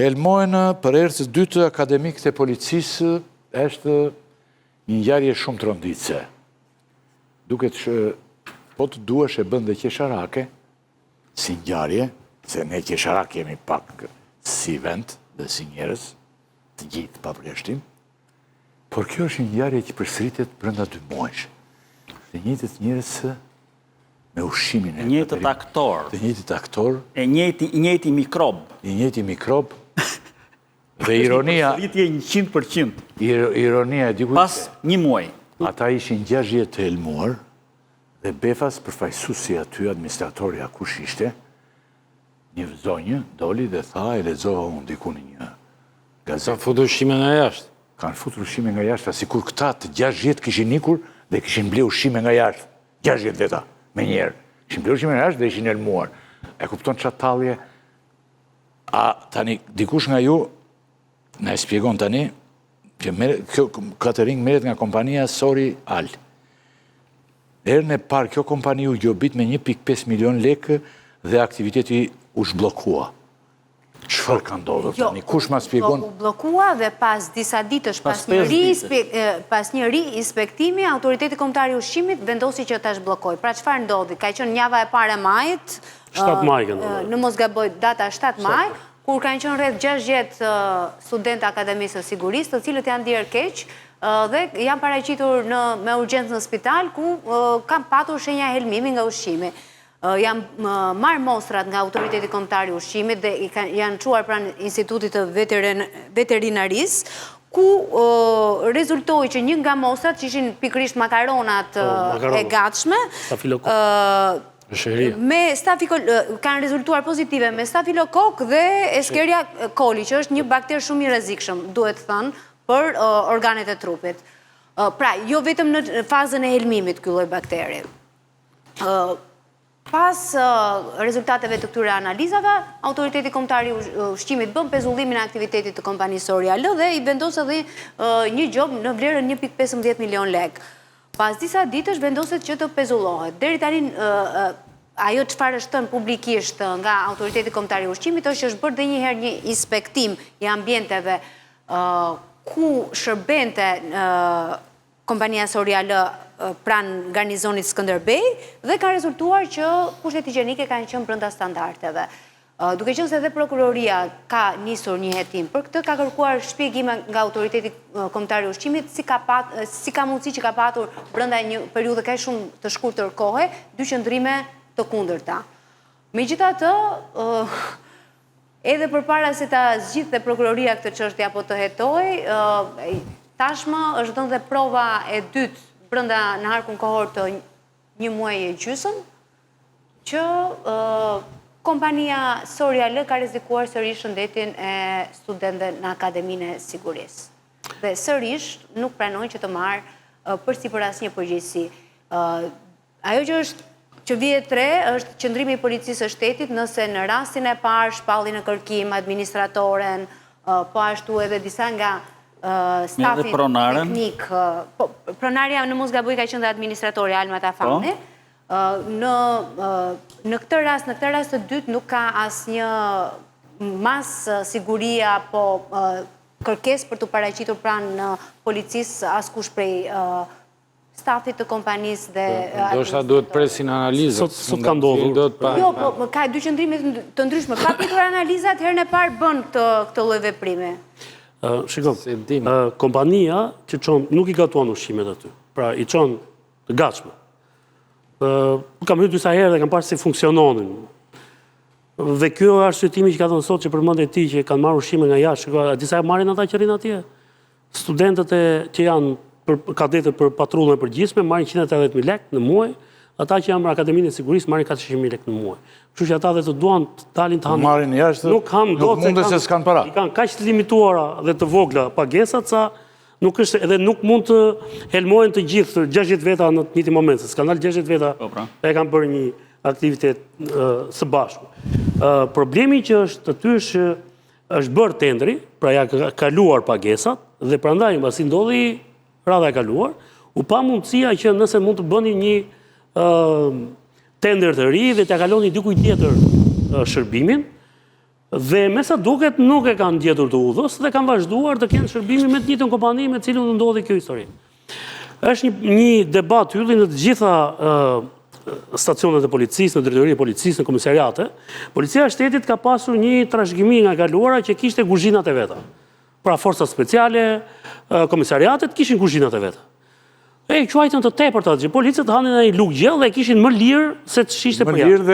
Helmojnë për herë të dytë akademikët e policisë është një ngjarje shumë të rënditëse. Duket që po të duash e bën dhe qesharake, si ngjarje, se ne qesharak jemi pak si vend dhe si njerëz, të gjithë pa përjashtim, por kjo është një ngjarje që përsëritet brenda 2 muajsh. Të njëjtët njerëz me ushqimin e njëjtët aktor. Të njëjtët aktor. E njëjti mikrob. I njëjti mikrob. Dhe ironia... Përsëritje 100%. Ironia e dikujt... Pas 1 muaj. Ata ishin 60 të helmuar dhe Befas përfaqësuesi aty, administratorja kush ishte, një zonjë doli dhe tha, e lexova unë diku në një gazetë. Kanë futur ushqime nga jashtë. Kanë futur ushqime nga jashtë, sikur këta të 60 kishin ikur dhe kishin bler ushqime nga jashtë. 60 veta, me njerë. Kishin bler ushqime nga jashtë dhe ishin helmuar. E kupton çfarë tallje? A tani dikush nga ju na e shpjegon tani që kjo catering merret nga kompania Sori Al. Herën e parë kjo kompani u gjobit me 1.5 milion lekë dhe aktiviteti u zhbllokua. Çfarë ka ndodhur tani? Kush ma shpjegon? U bllokua dhe pas disa ditësh, pas një ri inspektimi, Autoriteti Kombëtar i Ushqimit vendosi që ta zhbllokoj. Pra çfarë ndodhi? Ka qenë java e parë e majit, 7 maj ka ndodhur. Në mos gaboj data 7 maj, kur kanë qenë rreth 60 studentë akademisë së sigurisë, të cilët janë ndier keq dhe janë paraqitur me urgjencë në spital, ku kanë patur shenja helmimi nga ushqimi. Janë marrë mostrat nga Autoriteti Kombëtar i Ushqimit dhe janë çuar pranë Institutit të Veterinarisë, ku rezultoi që një nga mostrat që ishin pikërisht makaronat e gatshme, kanë rezultuar pozitive me stafilokok dhe Escherichia coli, që është një bakter shumë i rrezikshëm, duhet thënë, për organet e trupit. Pra, jo vetëm në fazën e helmimit ky lloj bakteri. Pas rezultateve të këtyre analizave, Autoriteti Kombëtar i Ushqimit bën pezullimin e aktivitetit të kompanisë Sori Al dhe i vendos edhe një gjob në vlerën 1.15 milion lekë. Pas disa ditësh vendoset që të pezullohet. Deri tani ajo çfarë është thënë publikisht nga Autoriteti Kombëtar i Ushqimit është që është bërë edhe një herë një inspektim i ambienteve ku shërbente kompania Sori Al pranë garnizonit Skënderbej dhe ka rezultuar që kushtet higjienike kanë qenë brenda standardeve. Duke qenë se edhe prokuroria ka nisur një hetim për këtë, ka kërkuar shpjegime nga Autoriteti Kombëtar i Ushqimit si ka mundësi që ka patur brenda një periudhe kaq shumë të shkurtër kohe dy qëndrime të kundërta. Megjithatë, edhe përpara se ta zgjidhte prokuroria këtë çështje apo të hetojë, tashmë është dhënë dhe prova e dytë brenda në harkun kohor të 1 muaji e gjysmë, që kompania Sori Al ka rrezikuar sërish shëndetin e studentëve në Akademinë e Sigurisë. Dhe sërish nuk pranojnë që të marrë përsipër asnjë përgjegjësi. Ajo që është që vihet re është qëndrimi i policisë së shtetit nëse në rastin e parë shpalli në kërkim administratoren, po ashtu edhe disa nga stafin teknik. Pronarja në mos gaboj ka qenë dhe administratori Alma Tafani. Në këtë rast të dytë nuk ka asnjë mas siguria apo kërkesë për të paraqitur pranë në policisë askush prej stafit të kompanisë dhe... Ndoshta duhet presin analizat. Sot ka ndodhur. Jo, po ka dy qëndrime të ndryshme. Ka pritur analizat, herën e parë bën këtë lloj veprimi. Shikon, kompania që nuk i gatuan ushqimet aty, pra i çon të gatshme. Kam hyrë disa herë dhe kam parë si funksiononin. Dhe kjo është arsyetimi që ka thënë sot që përmendet ti që kanë marrë ushqime nga jashtë, disa marrin ata që rrinë atje. Studentët që janë kadetët për patrullën e përgjithshme marrin 180.000 lekë në muaj, ata që janë në Akademinë e Sigurisë marrin 400.000 lekë në muaj. Kështu që ata dhe të duan të dalin të hanë. Marrin jashtë, nuk mundet se s'kan para. I kanë kaq të limituara dhe të vogla pagesat sa nuk është edhe nuk mund të helmohen të gjithë 60 veta në të njëjtin moment, se s'kan dalë 60 veta e kanë bërë një aktivitet së bashku. Problemi që është aty është bërë tendri, pra ja ka kaluar pagesat dhe prandaj mbasi ndodhi radha e kaluar, u pa mundësia që nëse mund të bëni një tender të ri dhe t'ja kaloni dikujt tjetër shërbimin, Dhe me sa duket nuk e kanë gjetur të udhës dhe kanë vazhduar të kenë shërbimi me të njëjtën kompani me cilën u ndodhi kjo histori. Është një debat hylli në të gjitha stacionet e policisë, në drejtorinë e policisë, në komisariate. Policia e shtetit ka pasur një trashëgimi nga e kaluara që kishte kuzhinat e veta. Pra forcat speciale, komisariatet kishin kuzhinat e veta. E quajtën të tepërta që policët hanin ai lugë gjellë dhe e kishin më lirë se të shishte për jashtë. Më lirë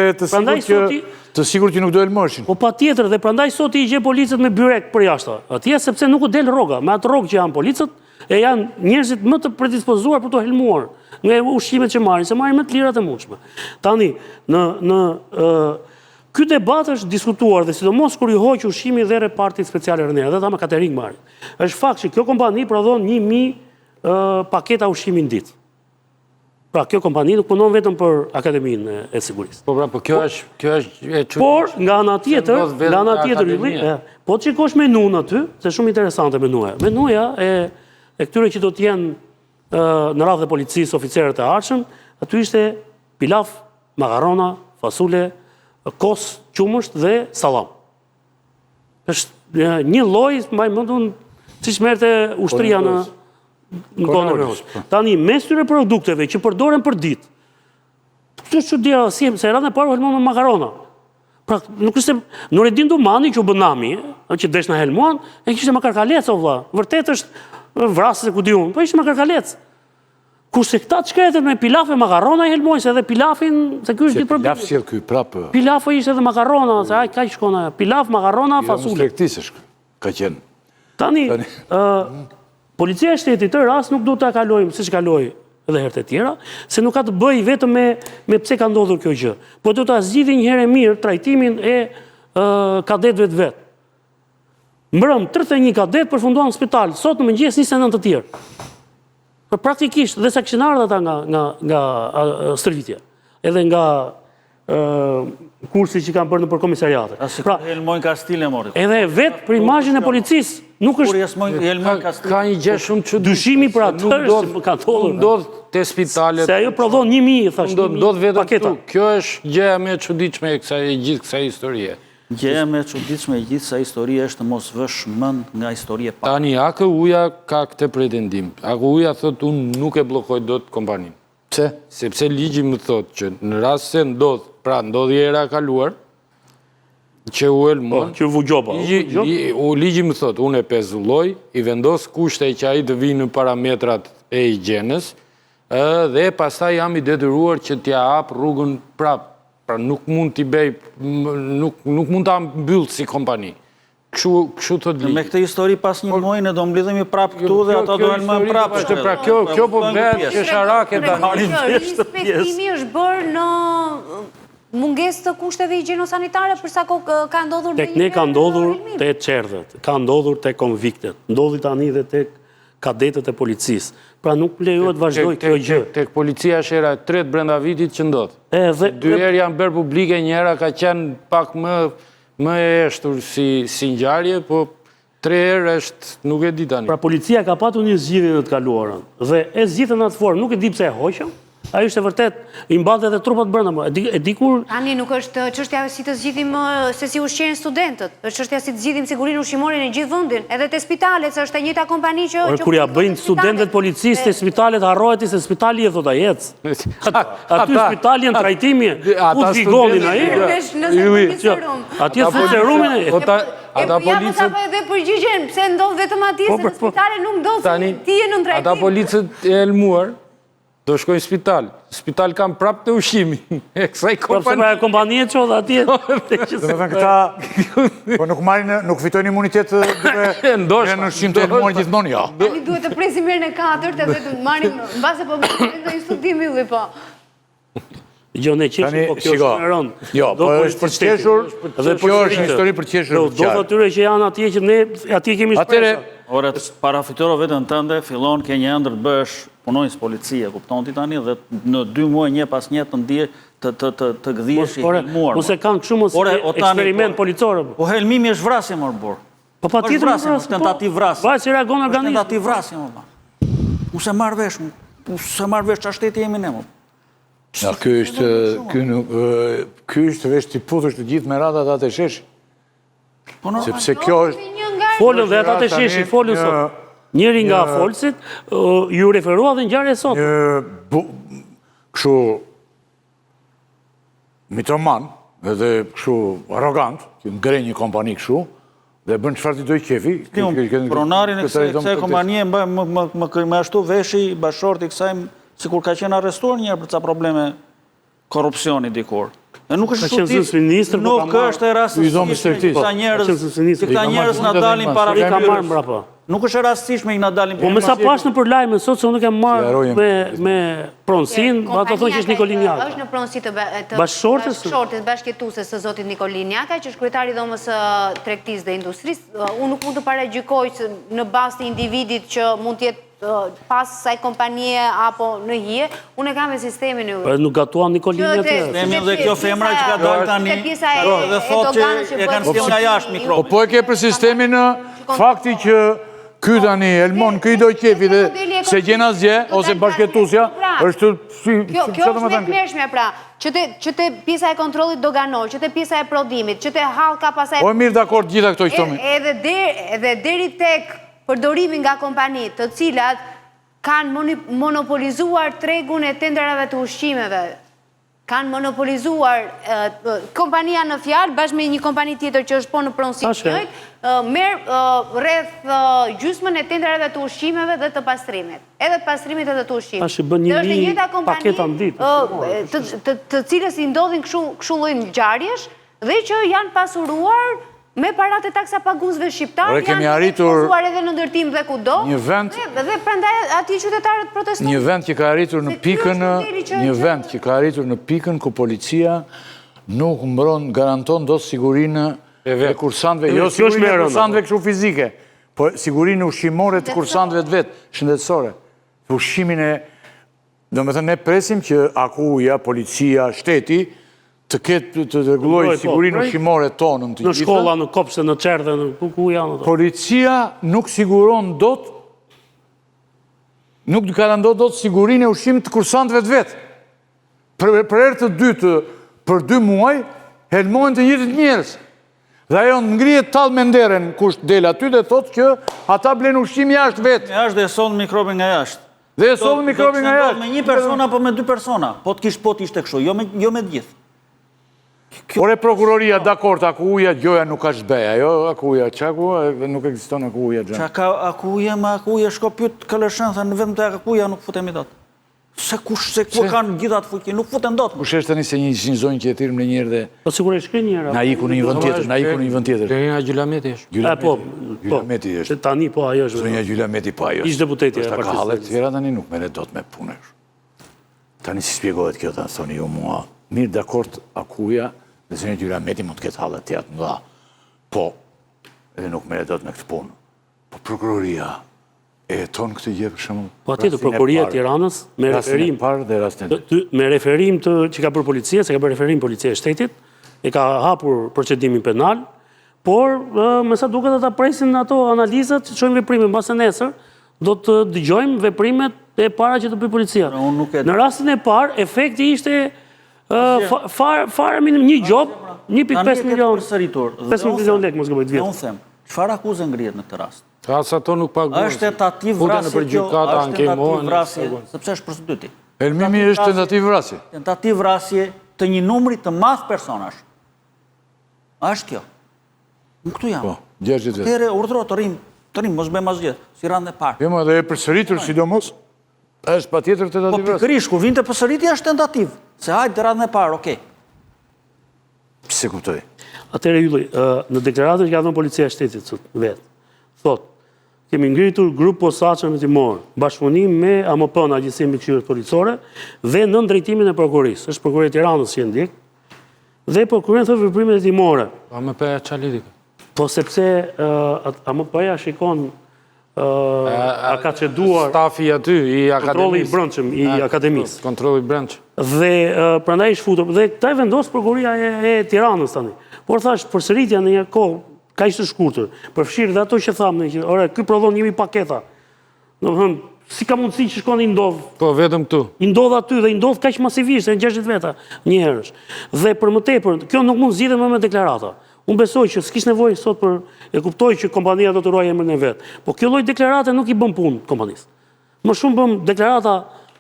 dhe të sigurt që nuk do elmoshin. Po patjetër, dhe prandaj sot i gje policët me byrek për jashtë. Atje sepse nuk u del rroga, me atë rrogë që janë policët, e janë njerëzit më të predispozuar për të helmuar nga ushqimet që marrin, se marrin më të lirat e mundshme. Tani, ky debat është diskutuar dhe sidomos kur i hoq ushqimi dhe repartit speciale rënera, dhe ta me catering marrin. Është fakt që kjo kompani prodhon 1000 paketa ushqimi në ditë. Pra, kjo kompani nuk punon vetëm për Akademinë e Sigurisë. Po kjo është e çuditshme. Por, nga ana tjetër, po të shikosh menun aty, se shumë interesante menuja. Menuja e këtyre që do të jenë në radhë e policisë, oficerët e arshëm, aty ishte pilaf, makarona, fasule, kos, qumësht dhe salam. Është një lloj, mbaj mendun, siç merrte ushtria në kohën e kohës. Tani, mes tyre produkteve që përdoren për ditë, këtë që dira si, se radhën e parë u helmuan me makarona. Pra, nuk e din Dumani që u bënami, që desh në helmuan, e kishte makarkalec, o vlla. Vërtet është vrasë se ku di unë, po ishte makarkalec. Kurse këta të shkretet me pilaf e makarona i helmuan, se edhe pilafin, se kjo është ditë për Pilaf sjell ky prapë. Pilaf ishte edhe makarona, se aj, ka i shkona, pilaf, makarona, fasule. Ka qenë. Tani, policia e shtetit të rast nuk du të kalojmë, si që kaloj edhe herët e tjera, se nuk ka të bëj vetëm me pse ka ndodhur kjo gjë. Po do të zgjidhë një herë mirë trajtimin e kadetëve të vetë. Mbrëm, 31 kadet përfunduan në spital, sot në mëngjes 29 të tjerë. Për praktikisht, dhe sa kishin ardhur ata nga stërvitja, edhe nga kursi që kanë bërë në komisariate. Pra, helmojnë Kastile mori. Edhe vetë për imazhin e policisë, nuk është... Ka një gjë shumë çuditshme. Dyshimi për atë ka ndodhur. Ndodh te spitalet. Se ajo prodhon 1000, thash, ndodh vetëm këtu. Kjo është gjëja më e çuditshme e gjithë kësaj historie. Gjëja më e çuditshme e gjithë kësaj historie është të mos vësh mend nga historia e parë. Tani AKU-ja ka këtë pretendim. AKU-ja thotë unë nuk e bllokoj dot kompaninë. Pse? Sepse ligji më thotë që në rast se ndodhi era kaluar, që u elmon, që vu gjoba. Ligji më thotë, unë e pezulloj, i vendos kushte që ai të vinë në parametrat e higjienës, dhe pastaj jam i detyruar që t'ja hap rrugën prap. Pra nuk mund t'i bëj, nuk mund ta mbyll si kompani. Kështu thot ligji. Me këtë histori pas një muaji ne do mblidhemi prap këtu dhe ata do elmojnë prap. Pra kjo po bëhet qesharake tani. Respektimi është bërë në mungesë të kushteve higjieno-sanitare për sa kohë ka ndodhur tek ne ka ndodhur te çerdhet, ka ndodhur te konviktet, ndodhi tani dhe tek kadetët e policisë. Pra nuk lejohet vazhdoj kjo gjë. Tek policia është era e tretë brenda vitit që ndodh. Dy herë janë bërë publike, një hera ka qenë pak më e eshtur si ngjarje, po 3 herë është nuk e di tani. Pra policia ka patur një zgjidhje në të kaluarën dhe e zgjidhën në atë formë, nuk e di pse e hoqën. Ajo ishte vërtet, i mbante edhe trupat brenda. E di kur... Tani nuk është çështja si të zgjidhim se si ushqejnë studentët, është çështja si të zgjidhim sigurinë ushqimore në gjithë vendin, edhe te spitalet, se është e njëjta kompani që... Kur ja bëjnë studentët policisë te spitalet, harrohet se spitali e thot ajec. Aty spitali në trajtimi, ku t'vigonin ai? Atje thot serumin e... E policët edhe përgjigjen, pse ndodh vetëm atje, se në spitale nuk ndodh, ti je në trajtim. Ata policët e elmuar do shkojnë spital. Spital kam prap të ushqimi. E kësaj kompani. Pra kompani e qodh atje. Dhe me thënë këta, po nuk fitojnë imunitet duke në ushqim të elmuar gjithmonë, ja. Tani duhet të presim herën e 4 edhe të marrim, në base po ndonjë studim ylli, po. Jo, ne qeshur, po kjo është në rëndë. Jo, po është për qeshur, dhe kjo është një histori për qeshur. Do të atyre që janë atje që ne atje kemi shpresa. Ore, parafitoro vetën tënde, fillon ke një ëndër të bësh punojnës policie, kupton ti tani, dhe në 2 muaj një pas një të ndje të gdhiesh i helmuar. Mos e kanë kështu mos eksperiment policore. Po helmimi është vrasje më bur. Po patjetër është tentativ vrasje. Vaj si reagon organizmi. Tentativ vrasje më. Unë se marr vesh çfarë shteti jemi ne më. Ky është vesh t'i puthësh të gjithë me radat atë shesh. Sepse kjo është... Folën dhe ata të sheshi, folën sot. Njëri nga folësit ju referua dhe ngjarje sot. Kështu mitroman edhe kështu arrogant, që ngre një kompani kështu, dhe bën çfarë ti doj kefi. Pronarin e kësaj kompanie më ashtu veshi bashorti kësaj sikur ka qenë arrestuar një herë për ca probleme korrupsioni dikur. E nuk është çuditshme, nuk është e rastësishme këta njerëz na dalin para mbrapa. Nuk është e rastësishme që na dalin. Po me sa pash në për lajme sot se unë kam marrë me pronësin, ato thonë që është Nikolin Jaka. Është në pronësi të bashkëshortes bashkëtuese së zotit Nikolin Jaka, që është kryetari i dhomës së tregtisë dhe industrisë. Unë nuk mund të paragjykoj në bazë të individit që mund të jetë pas saj kompanie apo në hije, unë e kam e sistemin e nuk gatuan Nikolin Jaka. Sistemin dhe kjo femra që ka dalë tani dhe thotë që e kanë sjellë nga jashtë mikrobin. Po e ke për sistemin në fakti që ky tani Elmon, ky do qefi dhe se gjen asgjë ose bashkëtuesja është kjo është me mëshme pra, që te pjesa e kontrollit doganor, që te pjesa e prodhimit, që te hallka pasaj. Po mirë dakord gjitha këto që thomi. Edhe deri tek përdorimi nga kompanitë, të cilat kanë monopolizuar tregun e tenderave të ushqimeve, kanë monopolizuar kompania në fjalë, bashkë me një kompani tjetër që është po në pronësi njëjtë, merë rreth gjysmën e tenderave të ushqimeve dhe të pastrimit. Edhe të pastrimit edhe të ushqimit. Tash bën një paketa ditë. Të cilës i ndodhin kështu lloj ngjarjesh dhe që janë pasuruar me parat e taksa paguesve shqiptar, janë pasuruar edhe në ndërtim dhe kudo. Dhe prandaj aty qytetarët protestojnë. Një vend që ka arritur në pikën ku policia nuk garanton do sigurinë e kursantëve, jo sigurinë e kursantëve kështu fizike, po sigurinë ushqimore të kursantëve të vetë, shëndetësore. Ushqimin e, do me thënë, ne presim që akuja, policia, shteti, të ketë të rregullojë sigurinë ushqimore tonën të gjitha. Në shkolla, në kopse, në çerdhe, në ku janë ato. Policia nuk siguron dot, nuk garanton dot sigurinë e ushqimit të kursantëve të vetë. Për herë të dytë, për 2 muaj, helmojnë të njëjtët njerëz. Dhe ajo ngrihet tallë me nderen kush del aty dhe thotë që ata blen ushqim jashtë vetë. Jashtë dhe son mikrobin nga jashtë. Dhe son mikrobin nga jashtë. Me 1 persona apo me 2 persona, po të ishte kështu, jo me të gjithë. Ore prokuroria, dakord, akuja, gjoja nuk ka shbeja, jo, akuja, që akuja, nuk ekziston akuja, gjë. Qa ka akuja, ma akuja, shko pyt këllëshën, thë në vend të akuja nuk futemi dot. Se ku kanë gjithat fuqi, nuk futen dot. Kush është tani se një zonjë që e thirrëm në njërë dhe... Po sigur e shkri njëra. Na iku në një vend tjetër, Zonja Gjulameti është. Gjulameti është. Tani po ajo është. Zonja Gjulameti po ajo është. Ishtë deputeti e partisë. Ka hallet tjera tani nuk mere dot me punësh. Tani si spjegohet kjo, ta thoni ju mua. Mirë dakord akuja, dhe zonja Gjulameti mund të ketë hallet tjera të mëdha. Po, edhe nuk mere dot me këtë punë. Po prokuroria e tonë këtë gjë për shembull. Po atje të prokuroria e Tiranës me referim të që ka bërë policia, se ka bërë referim policia e shtetit, e ka hapur procedimin penal, por me sa duket ata presin ato analizat që çojmë veprime mbas nesër, do të dëgjojmë veprimet e para që të bëjë policia. Në rastin e parë, efekti ishte fare minim një job, 1.5 milion. 5 milion lekë mos gaboj të vjetë. Unë them, çfarë akuzë ngrihet në këtë rast? Asa ato nuk paguhen. Është tentativë vrasje kjo, është tentativë vrasje, sepse është prostituti. Elmimi është tentativë vrasje. Tentativë vrasje të një numri të madh personash. A është kjo? Në këtu jam. Po, 60 vjet. Atëherë urdhëro të rrim, mos bëjmë asgjë, si randë e parë. Jo, më dhe e përsëritur sidomos, është patjetër tentativë vrasje. Po pikërisht kur vinte përsëritja është tentativë, se hajtë randën e parë, okay. Pse kuptoj? Atëherë ylli, në deklaratën që ka dhënë policia e shtetit vetë, thotë, kemi ngritur grup posaçëm të timor, bashkëpunim me AMP-n, Agjencinë mbi Këshillet Policore, dhe nën drejtimin e prokurorisë. Është prokuroria e Tiranës që ndjek, dhe prokuroria thotë veprimet e timore. AMP-ja çfarë lidhje? Po sepse AMP-ja shikon a ka ceduar stafi aty i kontrolli i akademisë. brendshëm i akademisë. Kontrolli i brendshëm. Dhe prandaj është futur dhe këtë e vendos prokuroria e Tiranës tani. Por thash përsëritja në një kohë kaq të shkurtër, përfshirë dhe ato që thamë, që ore, ky prodhon 1000 paketa. Domethënë, si ka mundësi që shkon i ndodh? Po vetëm këtu. I ndodh aty dhe i ndodh kaq masivisht, në 60 veta një herësh. Dhe për më tepër, kjo nuk mund zgjidhet më me deklarata. Unë besoj që s'kish nevojë sot për, e kuptoj që kompania do të ruajë emrin e vet. Po kjo lloj deklarate nuk i bën punë kompanisë. Më shumë bëm deklarata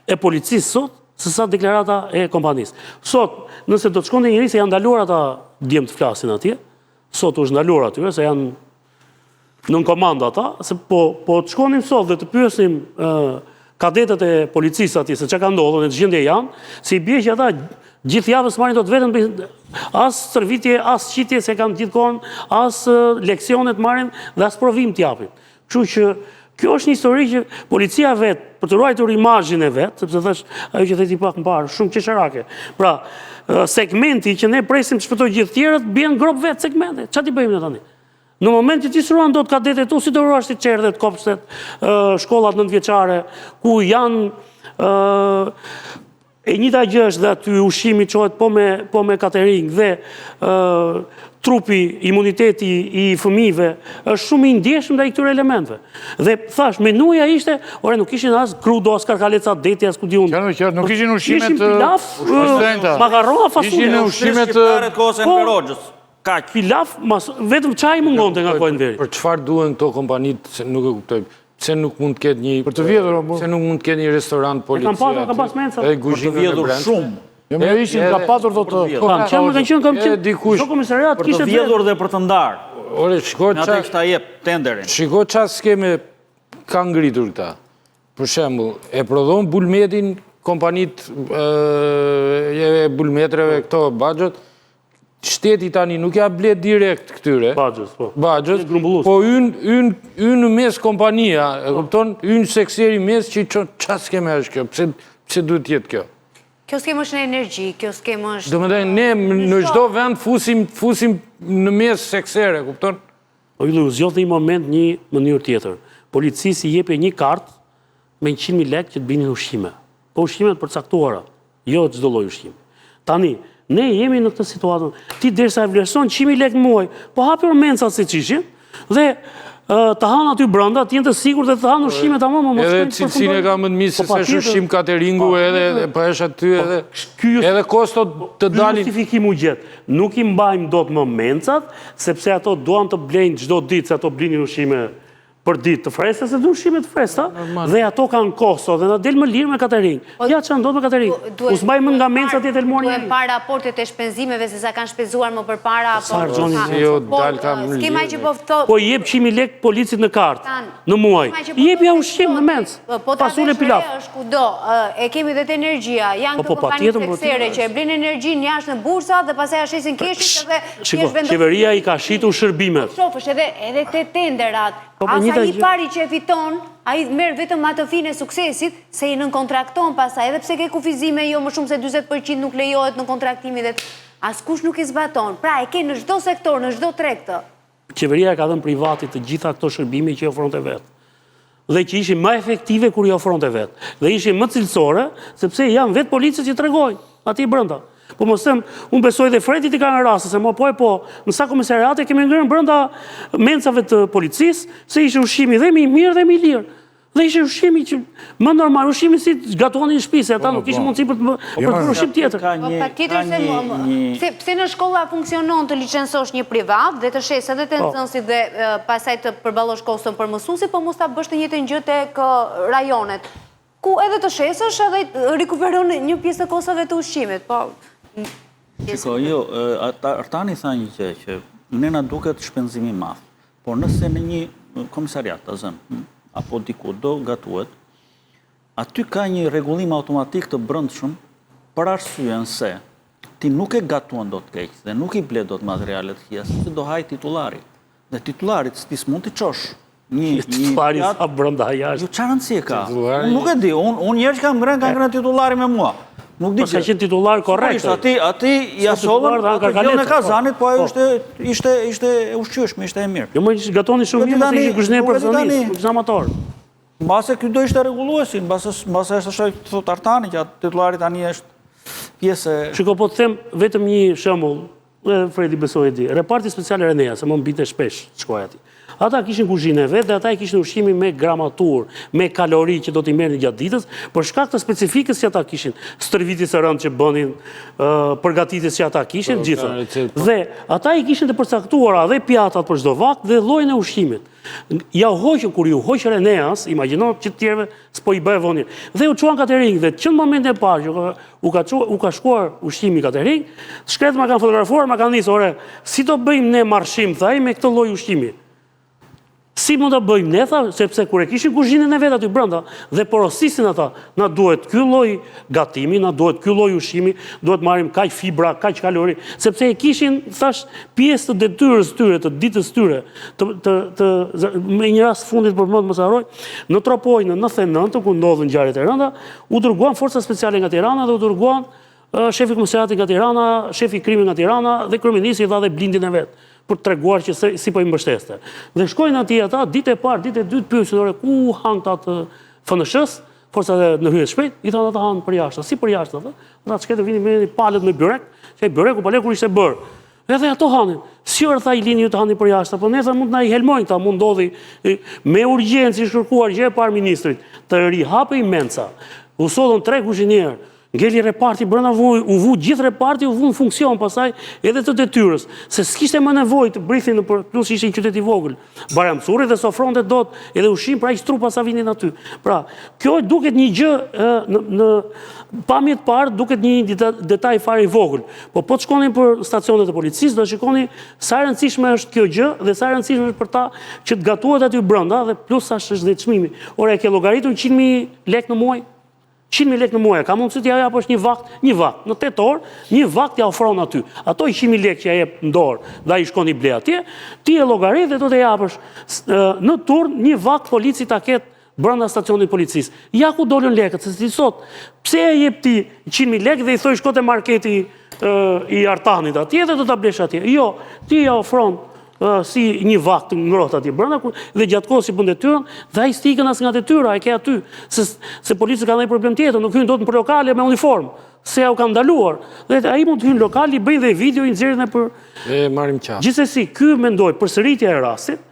e policisë sot, se sa deklarata e kompanisë. Sot, nëse do të shkonte njëri se janë ndaluar ata djemë të flasin atje, sot është ndaluar atyre, se janë nën komandë ata, se po të shkonim sot dhe të pyesim kadetët e policisë atje, se që ka ndodhur në të gjendje janë, se i bie që ata gjithë javës marrin do të vetëm as stërvitje, as qitje se kanë gjithkohon, as leksionet marrin dhe as provim t'japin. Kështu që kjo është një histori që policia vetë, për të ruajtur imazhin e vetë, sepse thash ajo që theti pak më parë, shumë qesharake. Pra, segmenti që ne presim të shpëtojë gjithë tjerët, bien grop vetë segmente. Çfarë ti bëjmë ne tani? Në moment që ti s'ruan dot kadetet tu, si do ruash ti çerdhet, kopshtet, shkollat 9-vjeçare, ku janë e njëjta gjë është dhe aty ushqimi çohet po me catering dhe trupi, imuniteti i fëmijëve është shumë i ndjeshëm ndaj këtyre elementeve. Dhe thash, menuja ishte, nuk ishin as krudo, as karkaleca deti, as ku diun. Qartë, nuk ishin ushqimet. Ishin pilaf, makarona, fasule. Ishin ushqimet shqiptarët kohës e Enverogjës. Kaq. Pilaf, vetëm çaj mungonte nga kohë Enveri. Për çfarë duhen këto kompanitë, se nuk e kuptoj. Pse nuk mund të ketë një për të vjedhur, pse nuk mund të ketë një restorant policie? Ka pas menca. Për të vjedhur shumë. Jo, më ishin ka patur do të. Kanë qenë komisariat kishte për të vjedhur dhe për të ndarë. Ore, shiko Atë që ta jep tenderin. Shiko çfarë skeme ka ngritur këta. Për shembull, e prodhon Bulmetin kompanitë e bulmetreve këto Baxhët. Shteti tani nuk ja blet direkt këtyre. Baxhës, po yn në mes kompania, e kupton, yn sekseri mes që çfarë skeme është kjo? Pse duhet të jetë kjo? Kjo skemë është në energji, kjo skemë është... Do më dhe ne në çdo vend fusim në mes seksere, kupton? O ju zgjodh një moment një mënyrë tjetër. Policisë i jepe një kartë me 100.000 lekë që të binin ushqime. Po ushqimet përcaktuara, jo çdo lloj ushqimi. Tani, ne jemi në këtë situatën. Ti derisa e vlerëson 100.000 lekë në muaj, po hapur mencat se çishin dhe të hanë aty brenda, të jenë të sigurt dhe të hanë ushqime tamam, mos edhe cilësinë e ka më të mirë se sa ushqim cateringu edhe po është aty edhe kostot të dalin. Justifikim u gjet. Nuk i mbajmë dot më mencat, sepse ato duan të blejnë çdo ditë, se ato blinin ushqime për ditë të freskëta, se du ushqime të freskëta, dhe ato kanë kosto, dhe na del më lirë me catering. Ja që ndodh me catering. U s'mbaj më nga mencat jetë elmoni. Duhen para raportet e shpenzimeve se sa kanë shpenzuar më përpara apo. Skema që po thotë. Po i jep 100.000 lekë policit në kartë, në muaj. I jep ja ushqim në mens. Fasule pilaf. Është kudo. E kemi dhe të energjia, janë këto kompani seksere që e blin energjinë jashtë në bursa dhe pastaj ashesin keshin dhe qeveria i ka shitur shërbimet. Shofësh edhe te tenderat. Asa i pari që e fiton, a i merë vetëm atë fine suksesit, se i nënkontrakton pasaj, edhe pse ke kufizime jo më shumë se 20% nuk lejohet në kontraktimi dhe askush nuk i zbaton. Pra e ke në çdo sektor, në çdo tregtë. Qeveria ka dhënë privatit të gjitha këto shërbime që i ofronte vetë. Dhe që ishin më efektive kur i ofronte vetë. Dhe ishin më cilësore, sepse janë vetë policët që tregojnë aty brenda. Po mos them, unë besoj dhe Fretit i ka në rastës, se në sa komisariate kemi ngrënë brenda mencave të policisë, se ishte ushqimi dhe mi mirë dhe mi lirë. Dhe ishte ushqimi që më normal, ushqimi si gatuani në shtëpi, se ata nuk ishin mundësi për të bërë ushqim tjetër. Pse në shkolla funksionon të licencosh një privat dhe të shes edhe të nxënësit dhe pastaj të përballosh koston për mësuesit, po mos ta bësh të njëjtën gjë tek rajonet, ku edhe të shesësh edhe rikuperon një pjesë të kostave të ushqimit, po. Shiko, jo, Artani tha një gjë që ne na duket shpenzimi i madh, por nëse në një komisariat, ta zëm, apo diku do gatuhet, aty ka një rregullim automatik të brendshëm për arsyen se ti nuk e gatuan dot keq dhe nuk i ble dot materiale të këqija, se do haj titullari. Dhe titullarit s'ti s'mund t'i çosh. Titullari sa brenda jashtë. Jo çfarë rëndësie ka? Unë nuk e di, unë njerëz kam ngrënë titullari me mua. Nuk di që ka qenë titular korrekt. Ati jasollën, atë gjën e Kazanit, po ajo ishte ushqyeshme, ishte e mirë. Jo më gatoni shumë mirë, se ishte kuzhiner profesionist, kuzhiner amator. Mbase ky do ishte rregulluesi, mbase është ashtu thot Artani që titullari tani është pjesë. Shiko, po të them vetëm një shembull, Fredi besoj e di. Reparti special Renea, se më mbinte shpesh shkoj aty. Ata kishin kuzhinë e vetë dhe ata i kishin ushqimin me gramatur, me kalori që do t'i merrnin gjatë ditës, për shkak të specifikës që ata kishin, stërvitjes së rëndë që bënin, përgatitjes që ata kishin, gjitha. Dhe ata i kishin të përcaktuara dhe pjatat për çdo vakt dhe llojin e ushqimit. Ja hoqën kur ju hoq Reneas, imagjino që të tjerëve s'po i bëhe vonë. Dhe u çuan catering dhe që në momentin e parë që u ka shkuar ushqimi catering, shkret ma kanë fotografuar, ma kanë nisë, ore, si do bëjmë ne marshim, thaj, me këtë lloj ushqimi? Si mund të bëjmë ne, tha, sepse kur e kishin kuzhinën e vetë aty brenda dhe porosisin ata, na duhet ky lloj gatimi, na duhet ky lloj ushqimi, duhet marrim kaq fibra, kaq kalori, sepse e kishin, thash, pjesë të detyrës tyre, të ditës tyre, me një rast fundit për mos harroj, në Tropoj në 99, ku ndodhën ngjarjet e rënda, u dërguan forca speciale nga Tirana dhe u dërguan shefi komisariatit nga Tirana, shefi krimit nga Tirana dhe kryeministri dha dhe blindin e vet, për të treguar që si po i mbështeste. Dhe shkojnë atje ata, ditë e parë, ditë e dytë pyesin, ore, ku han atë FNSH-s, forcat në hyrje shpejt, i thonë ata han për jashtë, si për jashtë ata? Ata çka të vinin me palët me byrek, që byreku pa kur ishte bër. Edhe ato hanin. Si orë tha i lini ju të hanin për jashtë, po nesa mund na i helmojnë, ta mund ndodhi me urgjencë i shkërkuar gjë e parë ministrit, të rihapej menca. U sodën 3 kuzhinierë. Ngeli reparti brenda u vu gjithë reparti u vu në funksion pasaj edhe të detyrës, se s'kishte më nevojë të brithin plus ishte një qytet i vogël. Baramsuri dhe sofronte dot edhe ushqim pra ish trupa sa vinin aty. Pra, kjo duket një gjë në pamje të parë duket një detaj fare i vogël. Po të shkonin për stacionet e policisë, do shikoni sa e rëndësishme është kjo gjë dhe sa e rëndësishme është për ta që të gatuhet aty brenda dhe plus sa është dhe çmimi. Ora e ke llogaritur 100.000 lekë në muaj? 100.000 lekë në muaj, ka mundësi t'ja japësh një vakt, në 8 orë, një vakt ja ofron aty. Ato 100.000 lekë që ja jep në dorë, dhe ai shkon i ble atje, ti e llogarit dhe do të japësh në turn një vakt polici ta ketë brenda stacionit policisë. Ja ku dolën lekët, se ti sot, pse e jep ti 100.000 lekë dhe i thoj shko te marketi i Artanit atje dhe do ta blesh atje. Jo, ti ja ofron si një vakt ngrohtë atje brenda dhe gjatë kohës si bën detyrën dhe ai stikën as nga detyra e ke aty se policia ka ndonjë problem tjetër, nuk hyn dot në lokale me uniformë, se ja u kanë ndaluar. Dhe ai mund të hyn lokal, i bëjnë dhe video, i nxjerrin edhe për e marrim qartë. Gjithsesi, ky mendoj përsëritja e rastit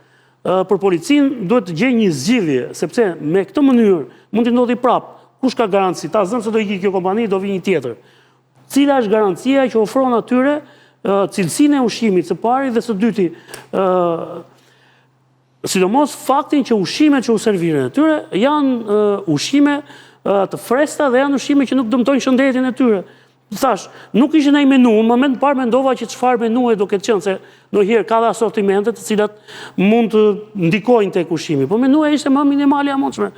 për policinë duhet të gjejë një zgjidhje, sepse me këtë mënyrë mund të ndodhi prap. Kush ka garanci? Ta zëm se do ikë kjo kompani, do vi një tjetër. Cila është garancia që ofron atyre cilësinë e ushqimit së pari dhe së dyti, sidomos faktin që ushqimet që u serviren e tyre janë ushqime të freskëta dhe janë ushqime që nuk dëmtojnë shëndetin e tyre. Thash, nuk ishte ndonjë menu, në moment parë mendova që çfarë menue do ketë qenë, se ndonjëherë ka dhe asortimente të cilat mund të ndikojnë tek ushqimi, po menua ishte më minimale e mundshme.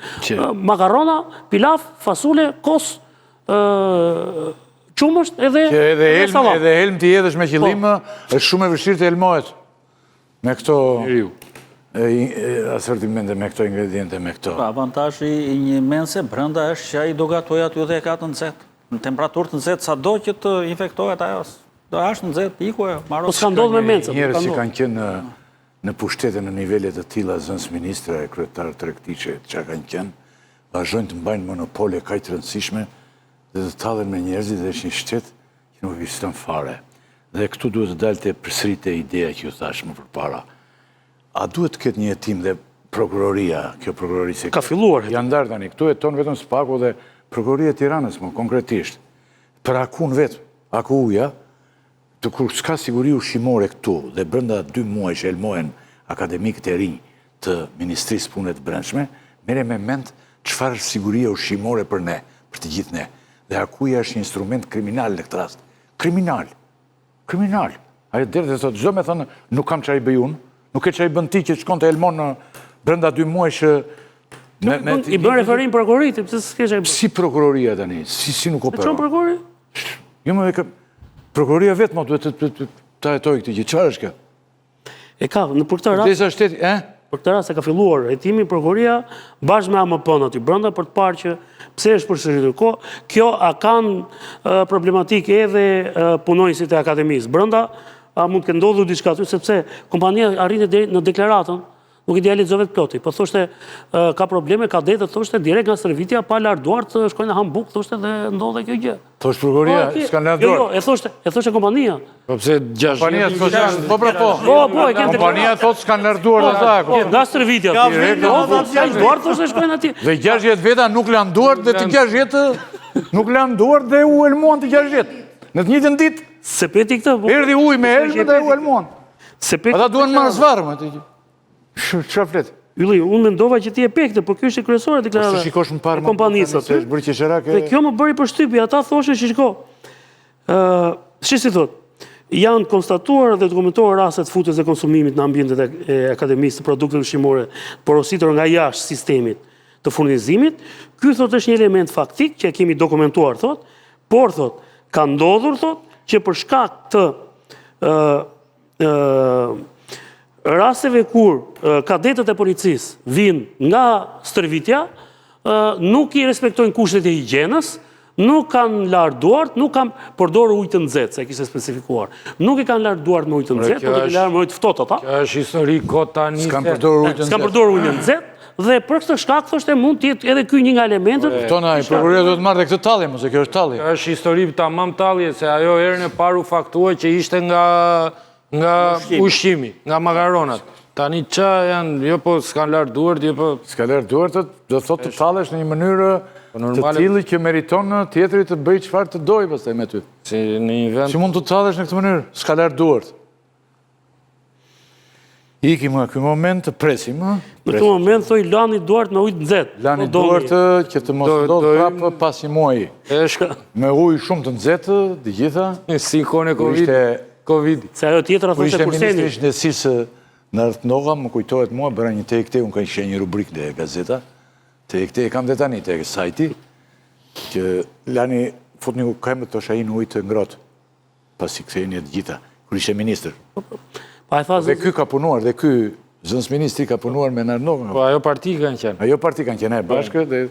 Makarona, pilaf, fasule, kos, qumësht edhe sallatë. Edhe helm ti jedhësh me qëllim, është shumë e vështirë të helmohet me këto asortimente, me këto ingrediente, me këto. Avantazhi i një mense brenda është që ai do gatoj aty dhe e ka të nxehtë. Në temperaturë të nxehtë sado që të infektohet ajo. Do është nxehtë, iku e marrë. Po s'ka ndodhur me mencët. Njerëz që kanë qenë në pushtete në nivele të tilla, zënës ministra e kryetar tregtiçe, çka kanë qenë, vazhdojnë të mbajnë monopole kaq të rëndësishme dhe të tallen me njerëzit dhe është një shtet që nuk ekziston fare. Dhe këtu duhet të dalte përsëritë ideja që ju thash më përpara. A duhet të ketë një hetim dhe prokuroria, kjo prokurori se ka filluar. Janë ndarë tani, këtu jeton vetëm Spaku dhe prokuroria e Tiranës, më konkretisht. Për akun vetë, aku uja, të kur s'ka siguri ushqimore këtu dhe brenda 2 muaj që helmohen akademikët e rinj të Ministrisë Punëve të Brendshme, merre me mend çfarë sigurie ushqimore për ne, për të gjithë ne. Dhe akuja është një instrument kriminal në këtë rast. Kriminal. Kriminal. Ajo deri të thotë, çdo me thënë, nuk kam çfarë i bëj unë, nuk e çfarë i bën ti që shkon të helmon brenda 2 muajsh. I bën referim prokurorit, pse s'ke çfarë? Si prokuroria tani? Si nuk operon? Çon prokurori? Jo më prokuroria vetëm duhet të trajtojë këtë gjë. Çfarë është kjo? E ka në për këtë rast. Desa shteti, Për këtë rast e ka filluar hetimi prokuroria bashkë me AMP-n aty brenda për të parë që pse është përsëritur. Kjo a kanë problematikë edhe punonjësit e akademisë brenda, a mund të ndodhur diçka aty sepse kompania arrinte deri në deklaratën nuk i dializove të ploti. Po thoshte, ka probleme, ka dete, thoshte, direkt nga stërvitja, pa larduar të shkojnë në Hambuk, thoshte dhe ndodhe kjo gjë. Thoshte prokuroria, s'kan larduar. Jo, e thoshte kompania. Po pse 60 Kompania thotë s'kan larduar dhe ta. Nga stërvitja. Larduar, thoshte, shkojnë ati. Dhe 60 veta nuk larduar dhe të 60 nuk larduar dhe u elmuan të 60. Në të njëjtën ditë, Se peti këtë... erdi ujë me elmë dhe u elmuan. Ata duan marrë zvarmë. Çfarë flet? Ylli, unë mendova që ti e pe këtë, por kjo është e kryesore deklarata. Se shikosh më parë kompanisë. se është bërë qesherak. Dhe kjo më bëri përshtypje, ata thoshin që shiko. Si thot, janë konstatuar dhe dokumentuar rastet futjes dhe konsumimit në ambientet e akademisë të produkteve ushqimore porositur nga jashtë sistemit të furnizimit. Ky thot është një element faktik që e kemi dokumentuar thot, por thot ka ndodhur thot që për shkak të rasteve kur kadetët e policisë vinë nga stërvitja, nuk i respektojnë kushtet e higjienës, nuk kanë larë duart, nuk kanë përdorur ujë të nxehtë, se kishte specifikuar. Nuk i kanë larë duart me ujë të nxehtë, por i larë me ujë të ftohtë ata. Kjo është histori kotaniste. S'kan përdorur ujë të nxehtë. S'kan përdorur ujë të nxehtë dhe për këtë shkak thoshte mund të jetë edhe ky një nga elementët. Tona, prokuroria do të marrë këtë tallje, mos e kjo është tallje. Kjo është histori tamam tallje, se ajo herën e parë u faktua që ishte nga ushqimi, nga makaronat. Tani qa janë, jo po s'kan larë duart, jo po... S'ka larë duart, do thotë të tallesh në një mënyrë të tillë që meriton tjetri të bëj çfarë të dojë pastaj me ty. Si në një vend... Si mund të tallesh në këtë mënyrë? S'ka larë duart. Ikim nga ky moment, të presim, Në këtë moment thoj lani duart me ujë të nxehtë. Lani duart që të mos ndodhë prapë pas një muaji. Me ujë shumë të nxehtë, të gjitha. Si kone Covid. Se ajo tjetra Kur thoshte ishte Kurseni. ministri i Shëndetësisë në Ardhnova, më kujtohet mua, bëra një tek unë ka ishte një rubrikë në gazeta, tek e kam dhe tani, tek sajti, që lani fut një këmbë të shajin ujë të ngrohtë, pasi ktheheni të gjitha, kur ishte ministër. Dhe ky ka punuar, dhe ky zënës ministri ka punuar me Ardhnova. Po ajo parti kanë qenë. Ajo parti kanë qenë bashkë dhe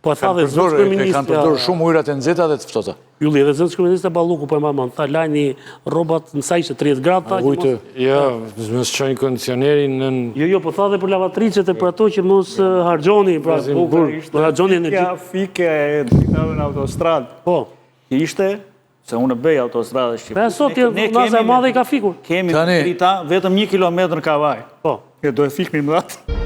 Po tha dhe zënës kryeministri. kanë përdorur shumë ujërat e nxehta dhe të ftohta. Ylli, edhe zënës kryeministri Balluku po e mban, tha lani rrobat në sa ishte 30 gradë, tha. Ujë të Jo, mos çojnë kondicionerin në... Jo, po tha dhe për lavatricet e për ato që mos harxhoni, pra, harxhoni energji. Fike e dritave në autostradë. Po. Ishte, se unë bëj autostradë Shqipërisë. Pra sot naza e madhe i ka fikur. Kemi drita vetëm 1 kilometër në kavaj. Po. Do e fikmi më dhatë.